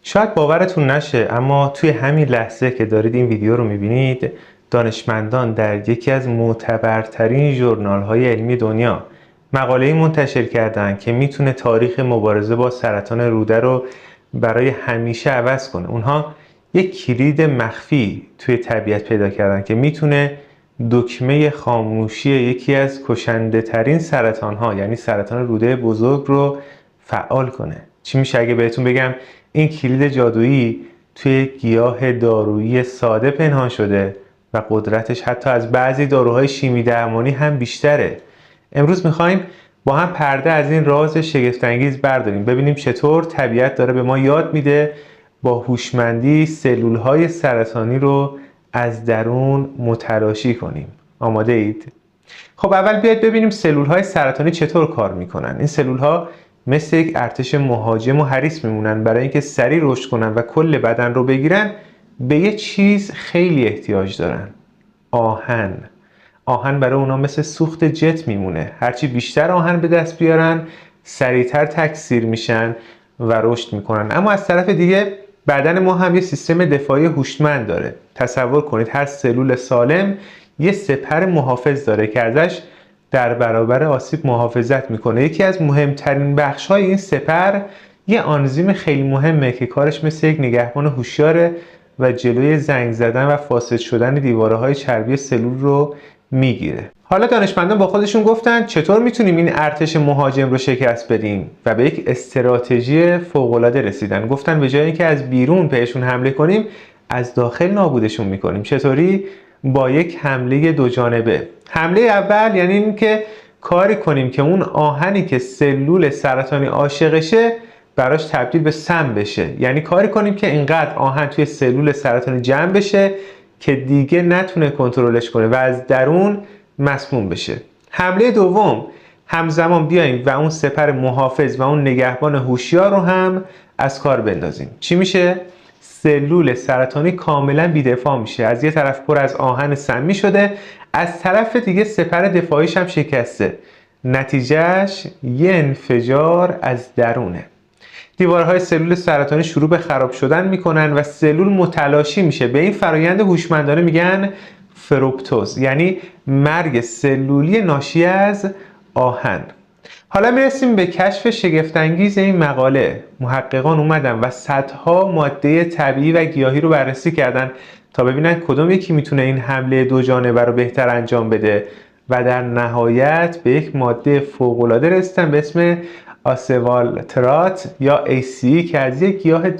شاید باورتون نشه اما توی همین لحظه که دارید این ویدیو رو میبینید دانشمندان در یکی از معتبرترین ژورنال‌های علمی دنیا مقاله‌ای منتشر کردن که میتونه تاریخ مبارزه با سرطان روده رو برای همیشه عوض کنه. اونها یک کلید مخفی توی طبیعت پیدا کردن که میتونه دکمه خاموشی یکی از کشنده ترین سرطان‌ها یعنی سرطان روده بزرگ رو فعال کنه. چی میشه اگه بهتون بگم این کلید جادویی توی گیاه دارویی ساده پنهان شده و قدرتش حتی از بعضی داروهای شیمی درمانی هم بیشتره. امروز میخوایم با هم پرده از این راز شگفت‌انگیز برداریم، ببینیم چطور طبیعت داره به ما یاد میده با هوشمندی سلولهای سرطانی رو از درون متلاشی کنیم. آماده اید؟ خب اول بیاید ببینیم سلولهای سرطانی چطور کار میکنن. این سلولها مثل یک ارتش مهاجم و حریص میمونن. برای اینکه سریع رشد کنن و کل بدن رو بگیرن به یه چیز خیلی احتیاج دارن: آهن. آهن برای اونا مثل سوخت جت میمونه. هرچی بیشتر آهن به دست بیارن سریعتر تکثیر میشن و رشد میکنن. اما از طرف دیگه بدن ما هم یه سیستم دفاعی هوشمند داره. تصور کنید هر سلول سالم یه سپر محافظ داره که ازش در برابر آسیب محافظت میکنه. یکی از مهمترین بخش‌های این سپر یه آنزیم خیلی مهمه که کارش مثل یک نگهبان هوشیاره و جلوی زنگ زدن و فاسد شدن دیواره‌های چربی سلول رو میگیره. حالا دانشمندان با خودشون گفتن چطور میتونیم این ارتش مهاجم رو شکست بدیم و به یک استراتژی فوق‌العاده رسیدن. گفتن به جای اینکه از بیرون بهشون حمله کنیم از داخل نابودشون میکنیم. چطوری؟ با یک حمله دو جانبه. حمله اول یعنی اینکه کاری کنیم که اون آهنی که سلول سرطانی عاشقشه براش تبدیل به سم بشه. یعنی کاری کنیم که اینقدر آهن توی سلول سرطانی جمع بشه که دیگه نتونه کنترلش کنه و از درون مسموم بشه. حمله دوم، همزمان بیایم و اون سپر محافظ و اون نگهبان هوشیار رو هم از کار بندازیم. چی میشه؟ سلول سرطانی کاملا بی‌دفاع میشه. از یه طرف پر از آهن سمی شده، از طرف دیگه سپر دفاعیش هم شکسته. نتیجهش یه انفجار از درونه. دیوارهای سلول سرطانی شروع به خراب شدن میکنن و سلول متلاشی میشه. به این فرایند هوشمندانه میگن فروپتوز، یعنی مرگ سلولی ناشی از آهن. حالا میرسیم به کشف شگفت‌انگیز این مقاله. محققان اومدن و صدها ماده طبیعی و گیاهی رو بررسی کردن تا ببینن کدوم یکی میتونه این حمله دو جانبه رو بهتر انجام بده و در نهایت به یک ماده فوق‌العاده رسیدن به اسم آسوالترات یا ACE که از یک گیاه